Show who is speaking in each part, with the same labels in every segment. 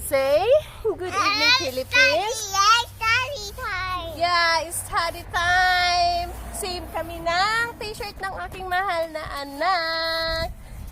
Speaker 1: say good evening, Philippines.
Speaker 2: Study time.
Speaker 1: Yeah, it's study time. Same kami ng t-shirt ng aking mahal na anak.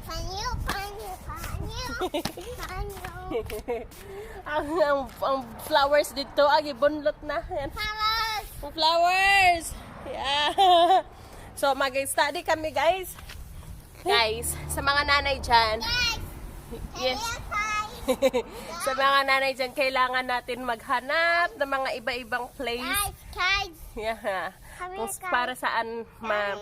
Speaker 2: Panyo.
Speaker 1: ang flowers dito, bunlot na. Yan.
Speaker 2: Flowers.
Speaker 1: Ang flowers. Yeah. So, mag-study kami, guys. Guys, sa mga nanay dyan. Yes. Sa mga nanay dyan, kailangan natin maghanap ng mga iba-ibang place.
Speaker 2: Guys.
Speaker 1: Yeah. Kung
Speaker 2: Guys.
Speaker 1: para saan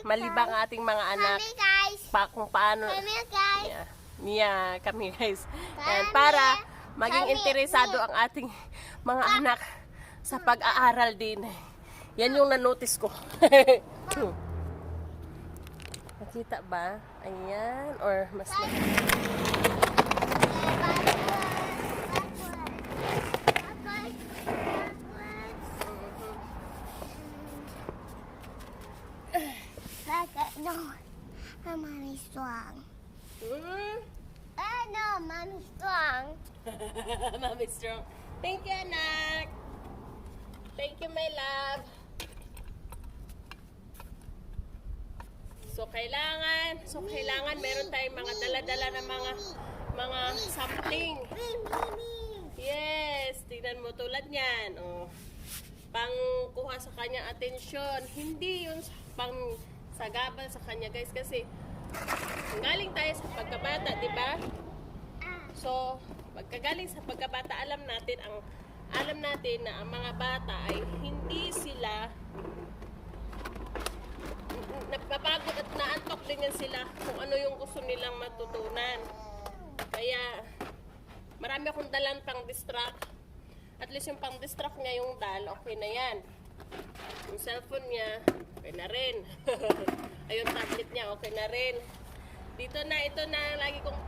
Speaker 1: malibang ating mga anak.
Speaker 2: Guys.
Speaker 1: Kung paano.
Speaker 2: Guys.
Speaker 1: Yeah, kami guys. And para maging interesado ang ating mga anak sa pag-aaral din. Yan yung na-notice ko. Nakita ba? Ayan. Or mas
Speaker 2: No, mommy's strong. No, mommy's strong.
Speaker 1: Mami strong. Thank you, anak. Thank you, my love. So kailangan meron tayong mga dala-dala na mga sampling. Yes, tingnan mo tulad niyan. Oh. Pangkuha sa kanyang atensyon. Hindi yun pang sagabal sa kanya, guys, kasi galing tayo sa pagkabata, di ba? So, pagkagaling sa pagkabata, alam natin na ang mga bata ay hindi sila napapagod at naantok din yan sila kung ano yung gusto nilang matutunan. Kaya marami akong dalang pang distract. At least yung pang distract niya yung okay na yan. Yung cellphone niya, okay na rin. Ayun, tablet niya, okay na rin. Ito na lagi kong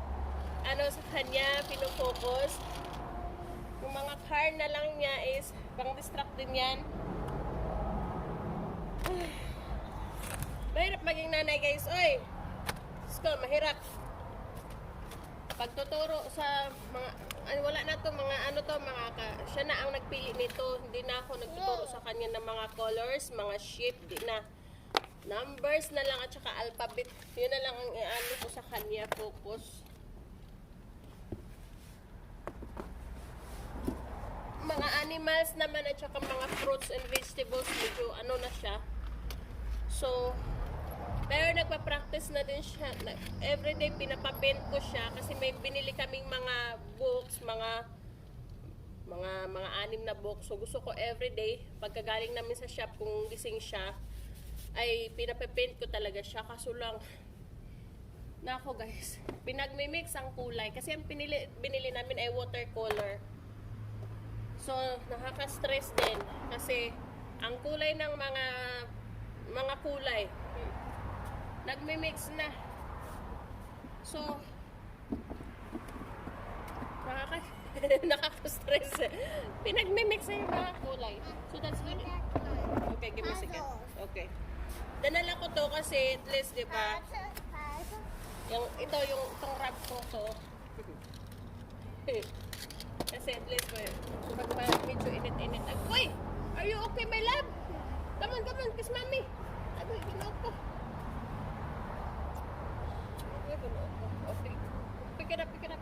Speaker 1: sa kanya pinofocus. Yung mga car na lang niya is pang distract din yan. Mahirap maging nanay, guys. Oy! School, mahirap. Pagtuturo sa mga wala na to siya na ang nagpili nito. Hindi na ako nagtuturo sa kanya ng mga colors, mga shape, di na. Numbers na lang at saka alphabet. Yun na lang ang ko sa kanya, focus. Mga animals naman at saka mga fruits and vegetables, medyo na siya. So, pero nagpa-practice na din siya. Everyday pinapapaint ko siya kasi may binili kaming mga books, mga 6 na books. So gusto ko everyday pagkagaling namin sa shop kung gising siya ay pinapapaint ko talaga siya. Kaso lang nako guys, pinagmimix ang kulay kasi ang binili namin ay watercolor. So nakaka-stress din kasi ang kulay ng mga kulay nagmi-mix na. So, nakaka-stress. Pinagmi-mix na yung mga kulay. So, that's good. Okay, give me a second. Okay. Danala ko to kasi at least, di ba? Itong wrap ko to. Kasi at least, pag medyo init-init. Uy! Are you okay, my love? Come on, kiss mommy. Agoy, ginaw ko. Okay. Pick it up.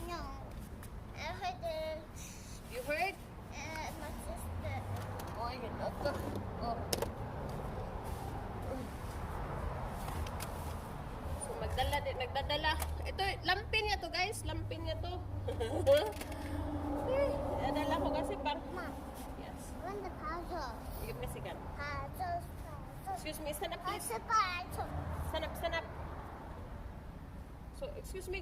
Speaker 2: No. I heard it.
Speaker 1: You heard?
Speaker 2: My sister.
Speaker 1: Oh, I get up. Oh. So, nagdadala. Ito, lampin niya to, guys. Lampin niya to. Dadala ko kasi
Speaker 2: Mom.
Speaker 1: Yes.
Speaker 2: I want the puzzle.
Speaker 1: Give me a second.
Speaker 2: Puzzle.
Speaker 1: Excuse me, stand up, please.
Speaker 2: Puzzle.
Speaker 1: Stand up. So, excuse me.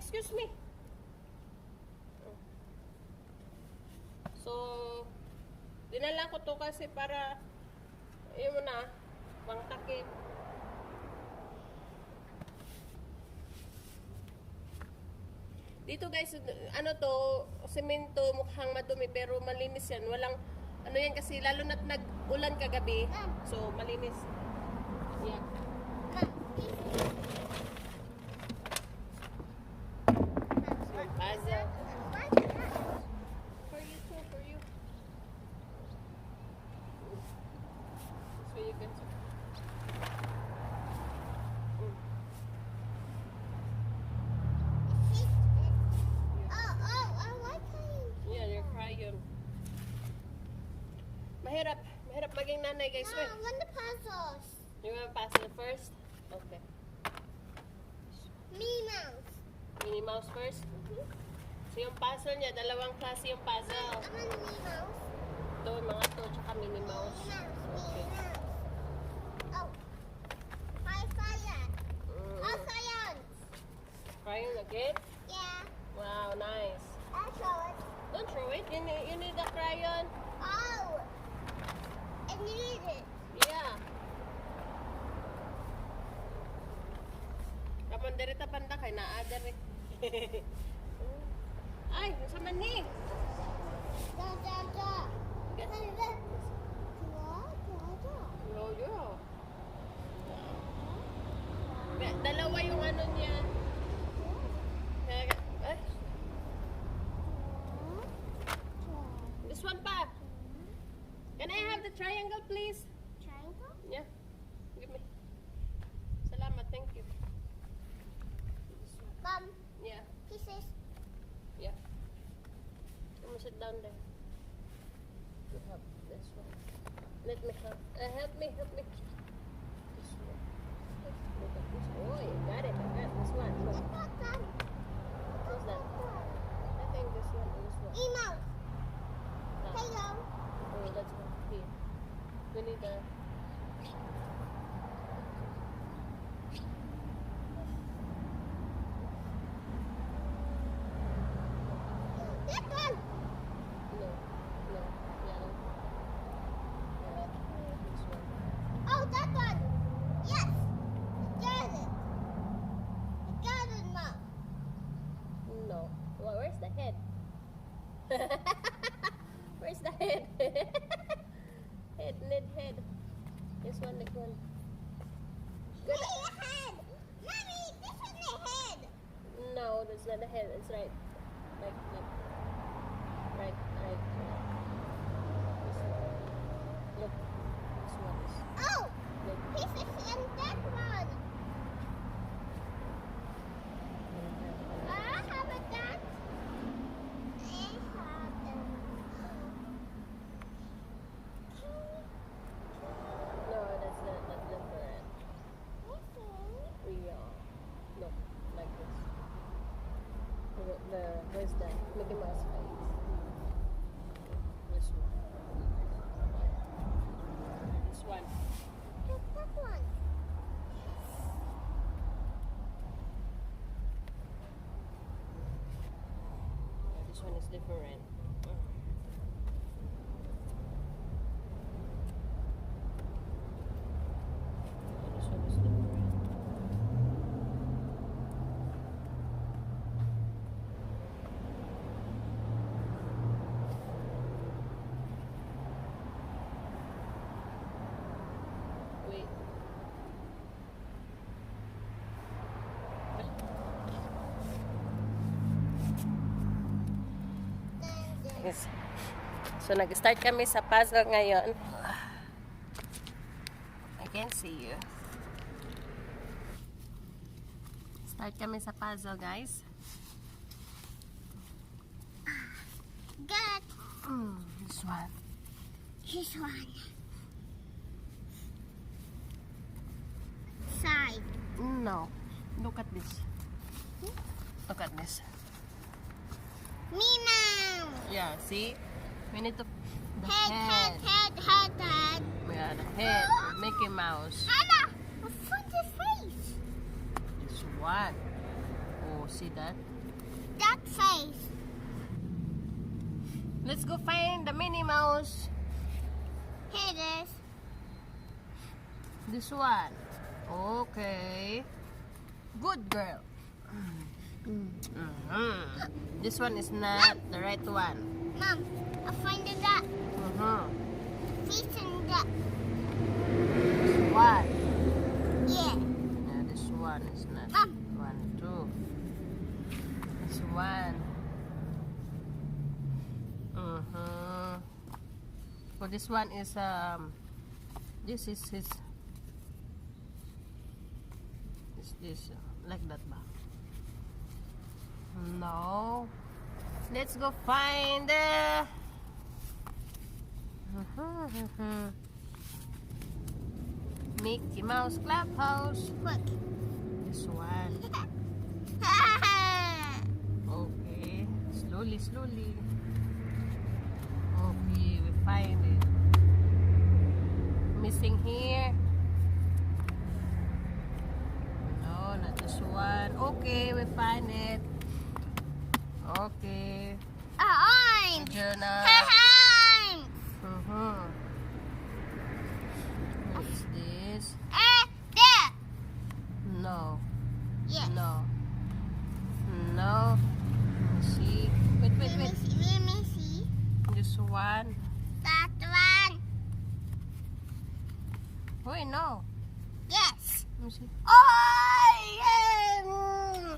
Speaker 1: So, dinala ko to kasi para, yun na, pang takip. Dito guys, to, semento, mukhang madumi, pero malinis yan. Walang, yan kasi, lalo na't nag-ulan kagabi. So, malinis. Yeah. Puzzle. Mahirap. Mahirap maging nanay, guys.
Speaker 2: No, I want the puzzles.
Speaker 1: You want to pass it first? Okay.
Speaker 2: Minnie Mouse.
Speaker 1: Minnie Mouse first? So yung puzzle niya, dalawang klase yung
Speaker 2: I
Speaker 1: puzzle.
Speaker 2: want Minnie Mouse.
Speaker 1: Ito, mga to, tsaka Minnie Mouse. Okay.
Speaker 2: Minnie Mouse. Oh. Hi, science. Oh, science.
Speaker 1: Crayon again?
Speaker 2: Yeah.
Speaker 1: Wow, nice.
Speaker 2: I'll show it.
Speaker 1: Don't throw it. You need a crayon.
Speaker 2: Oh. I need it.
Speaker 1: Yeah. Kaman dirita banda kay naadar eh. Ay, sa mani.
Speaker 2: Da, da, da.
Speaker 1: Yes.
Speaker 2: Da, da. Da,
Speaker 1: Yo, yo. Dalawa yung ano niya. Eh, this one pa. Can I have the triangle, please?
Speaker 2: Triangle?
Speaker 1: Yeah. Give me. Salamat, thank you.
Speaker 2: Mom,
Speaker 1: Yeah,
Speaker 2: pieces.
Speaker 1: yeah. I'm gonna sit down there. You have this one. Let me help. Help me. This one. Look at this. Oh, you got it. I got this one. Look.
Speaker 2: It's not done.
Speaker 1: What's that? I think this one and this one.
Speaker 2: Email.
Speaker 1: Ah.
Speaker 2: Hello.
Speaker 1: Oh, that's one. Here. We need a...
Speaker 2: That one.
Speaker 1: No. Yellow. This one.
Speaker 2: Oh, that one. Yes. I got it. I got it, Mom.
Speaker 1: No. Well, where's the head? Where's the head? Head. This one, this one. Good.
Speaker 2: Hey, a head. Mommy, this is the head.
Speaker 1: No, that's not the head. It's right. Right. This one. Look. This one is.
Speaker 2: Oh,
Speaker 1: Look.
Speaker 2: pieces and that one. I have a that. I have them.
Speaker 1: No, that's not. That's different. Yeah. No, like this. Where's that? Mickey Mouse face. This one. This one.
Speaker 2: That one.
Speaker 1: Yeah, this one is different. Yeah, this one is different. Wait. Yes. So nag-start kami sa puzzle ngayon. I can't see you. Start kami sa puzzle, guys.
Speaker 2: Good.
Speaker 1: This one.
Speaker 2: This one. Side.
Speaker 1: No. Look at this. Look at this.
Speaker 2: Meow.
Speaker 1: Yeah, see? We need to... The
Speaker 2: Head.
Speaker 1: Yeah, the head. Mickey Mouse.
Speaker 2: Anna, what's his face?
Speaker 1: This one. Oh, see that?
Speaker 2: That face.
Speaker 1: Let's go find the Minnie Mouse.
Speaker 2: Here it is.
Speaker 1: This one. Okay. Good girl. This one is not the right one.
Speaker 2: Mom, I find the duck. Fish and duck.
Speaker 1: This one.
Speaker 2: Yeah.
Speaker 1: Yeah, this one is not.
Speaker 2: Mom.
Speaker 1: One, two. This one. So this one is this is his. Is this like that ba? No. Let's go find Mickey Mouse Clubhouse.
Speaker 2: Look.
Speaker 1: This one. Okay. Slowly, slowly. Okay, we find it. Missing here. No, not this one. Okay, we find it. Okay.
Speaker 2: Orange.
Speaker 1: Jonah.
Speaker 2: Orange.
Speaker 1: What is this?
Speaker 2: There.
Speaker 1: No.
Speaker 2: Yes.
Speaker 1: No. No. Let me see. Wait, wait, wait.
Speaker 2: Let me see.
Speaker 1: This one.
Speaker 2: That one.
Speaker 1: Wait, no.
Speaker 2: Yes.
Speaker 1: Let me see. Oh, yeah.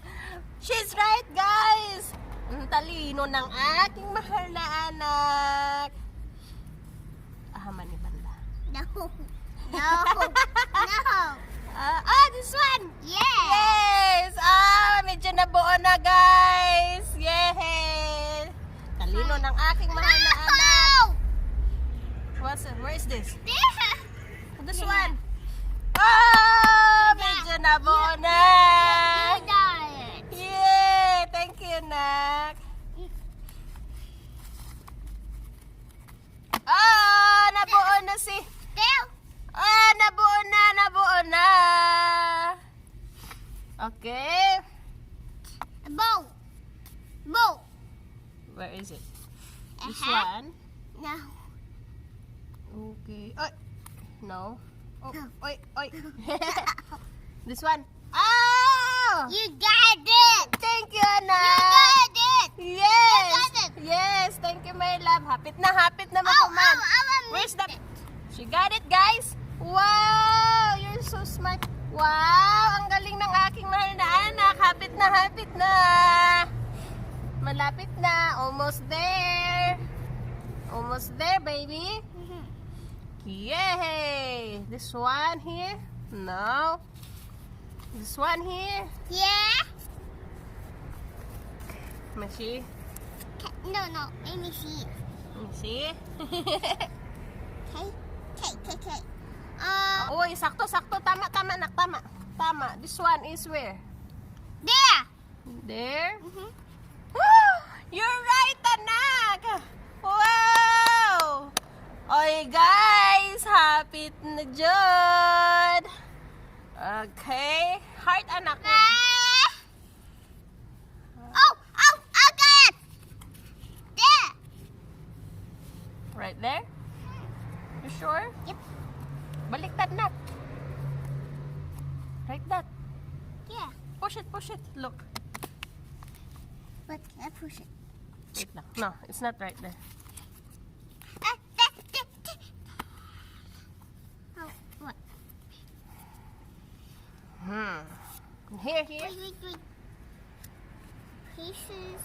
Speaker 1: She's right, guys. Ang talino ng aking mahal na anak. Ni banda.
Speaker 2: No. No. No.
Speaker 1: This one.
Speaker 2: Yes.
Speaker 1: Yes. Medyo nabuo na, guys. Yes. Talino ng aking mahal na anak. Where is this?
Speaker 2: There.
Speaker 1: This
Speaker 2: Yeah.
Speaker 1: one.
Speaker 2: Yeah.
Speaker 1: Medyo nabuo na.
Speaker 2: You got it.
Speaker 1: Yay! Thank you, Nak. Nabuo na si...
Speaker 2: There.
Speaker 1: Nabuo na. Okay.
Speaker 2: Bow. Bow.
Speaker 1: Where is it? This
Speaker 2: Uh-huh.
Speaker 1: one.
Speaker 2: No.
Speaker 1: Okay. Oy. No. Oh,
Speaker 2: No.
Speaker 1: oy, oy. This one. Oh!
Speaker 2: You got it.
Speaker 1: Thank you,
Speaker 2: You
Speaker 1: Anak.
Speaker 2: got it.
Speaker 1: Yes.
Speaker 2: You got it.
Speaker 1: Yes, thank you, my love. Hapit na
Speaker 2: Oh,
Speaker 1: makuman.
Speaker 2: I want
Speaker 1: Where's
Speaker 2: missed
Speaker 1: that?
Speaker 2: it.
Speaker 1: She got it, guys. Wow, you're so smart. Wow, ang galing ng aking mahal na anak. Hapit na. Malapit na. Almost there. Almost there, baby. Yay! This one here? No. This one here?
Speaker 2: Yeah.
Speaker 1: Mashi?
Speaker 2: No. Let me see.
Speaker 1: Let me see.
Speaker 2: Okay.
Speaker 1: Uy, sakto. Tama, nak. Tama. This one is where?
Speaker 2: There.
Speaker 1: There?
Speaker 2: Mhm.
Speaker 1: You're right, anak! Wow! Oy, guys! Hapit na dyan! Okay. Heart, anak.
Speaker 2: Oh, I got it. There.
Speaker 1: Right there? You sure?
Speaker 2: Yep.
Speaker 1: Baliktad na. Like that.
Speaker 2: Yeah.
Speaker 1: Push it. Look.
Speaker 2: But I push it.
Speaker 1: Wait lang. No, it's not right there.
Speaker 2: Oh, what?
Speaker 1: Here.
Speaker 2: Wait. Pieces.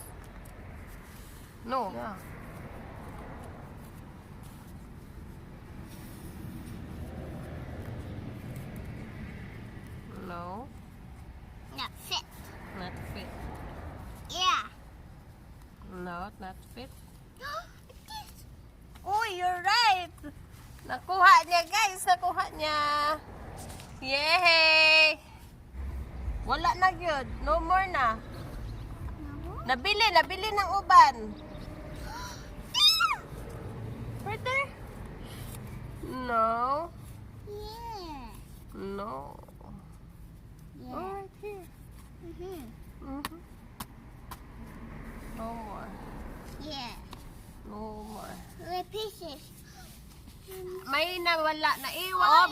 Speaker 1: No. Yeah. No.
Speaker 2: Not fit.
Speaker 1: Not fit.
Speaker 2: Yeah.
Speaker 1: No, not fit.
Speaker 2: This.
Speaker 1: Oh, you're right. Nakuha niya, guys. Nakuha niya. Yay! Wala na yun. No more na.
Speaker 2: No.
Speaker 1: Nabili ng uban. Right there? No.
Speaker 2: Yeah.
Speaker 1: No.
Speaker 2: Yeah.
Speaker 1: Oh, right here. Mm-hmm. No more.
Speaker 2: Yeah.
Speaker 1: No more.
Speaker 2: With pieces.
Speaker 1: May nawala, naiwan.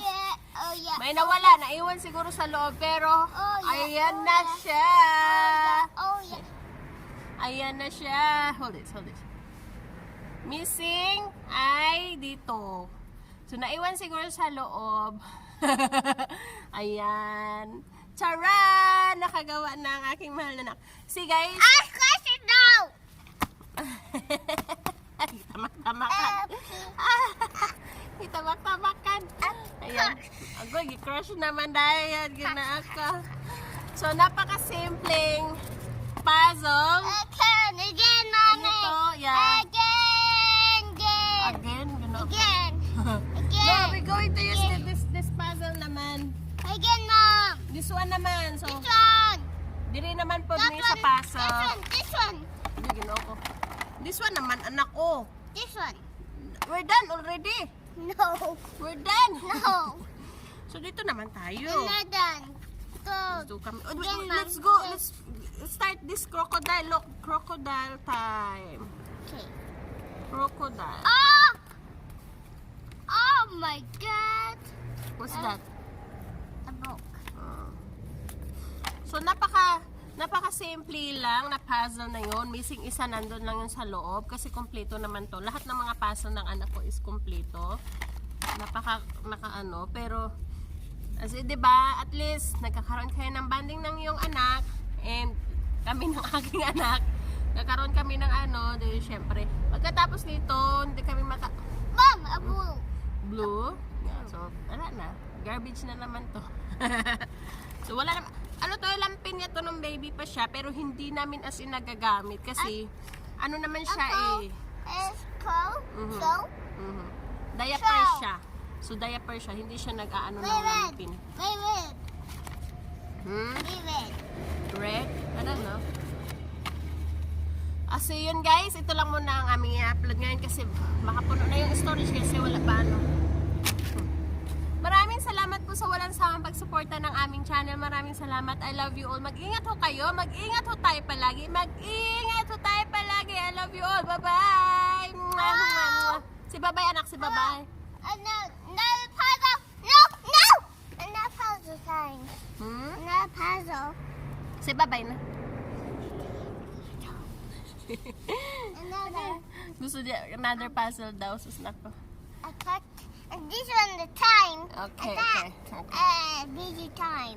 Speaker 2: Oh yeah.
Speaker 1: May nawala, naiwan siguro sa loob, pero
Speaker 2: Oh, yeah.
Speaker 1: ayan
Speaker 2: Oh,
Speaker 1: na
Speaker 2: yeah.
Speaker 1: siya.
Speaker 2: Oh yeah.
Speaker 1: Ayan na siya. Hold it. Missing ay dito. So, naiwan siguro sa loob. Ayan. Charan! Nakagawa na ang aking mahal na anak. See, guys.
Speaker 2: I squash it now.
Speaker 1: Tamak-tamakan. Itamak-tamakan. Ayan. Ako, i-crush naman dahil. Ginaaka. So, napaka-simpleng puzzle.
Speaker 2: Again, mommy.
Speaker 1: Ito, yeah.
Speaker 2: Again.
Speaker 1: Again, gano'n.
Speaker 2: Again.
Speaker 1: This one naman, anak, oh.
Speaker 2: This one.
Speaker 1: We're done already.
Speaker 2: No.
Speaker 1: We're done.
Speaker 2: No.
Speaker 1: So, dito naman tayo.
Speaker 2: We're not done. Go.
Speaker 1: Let's do kami. Oh, wait,
Speaker 2: Again,
Speaker 1: wait,
Speaker 2: Mom.
Speaker 1: let's go. Let's start this crocodile. Look, crocodile time.
Speaker 2: Okay.
Speaker 1: Crocodile.
Speaker 2: Oh! Oh my God.
Speaker 1: What's that?
Speaker 2: A book.
Speaker 1: So, napaka-simple lang na puzzle na yun. Missing isa nandun lang yun sa loob. Kasi kompleto naman to. Lahat ng mga puzzle ng anak ko is kompleto. Naka-ano. Pero, kasi diba, at least, nagkakaroon kayo ng banding ng iyong anak. And, kami ng aking anak. Nagkaroon kami ng ano. Dahil, syempre, pagkatapos nito, hindi kami
Speaker 2: Mom, a blue.
Speaker 1: Blue? Yeah, so, wala na. Garbage na naman to. So, wala naman. Ano to, lampin niya to nung baby pa siya, pero hindi namin as in nagagamit kasi, ano naman siya eh.
Speaker 2: It's cold.
Speaker 1: Mhm.
Speaker 2: So,
Speaker 1: Diaper siya. So, diaper siya. Hindi siya nag-aano ng lampin.
Speaker 2: Red.
Speaker 1: Hmm?
Speaker 2: Red.
Speaker 1: Red? I don't know. So yun guys, ito lang muna ang aming i-upload ngayon kasi makapuno na yung storage kasi wala pa ano. Maraming salamat po sa walang sawang pagsuporta ng aming channel. Maraming salamat. I love you all. Mag-ingat ho kayo. Mag-ingat ho tayo palagi. Mag-ingat ho tayo palagi. I love you all. Bye-bye. Si babay anak, si babay.
Speaker 2: Another puzzle. No. Another puzzle sign. Another puzzle.
Speaker 1: Si babay na.
Speaker 2: Another.
Speaker 1: Gusto niya another puzzle daw. Susnak ko.
Speaker 2: And this one the time.
Speaker 1: Okay.
Speaker 2: Busy time.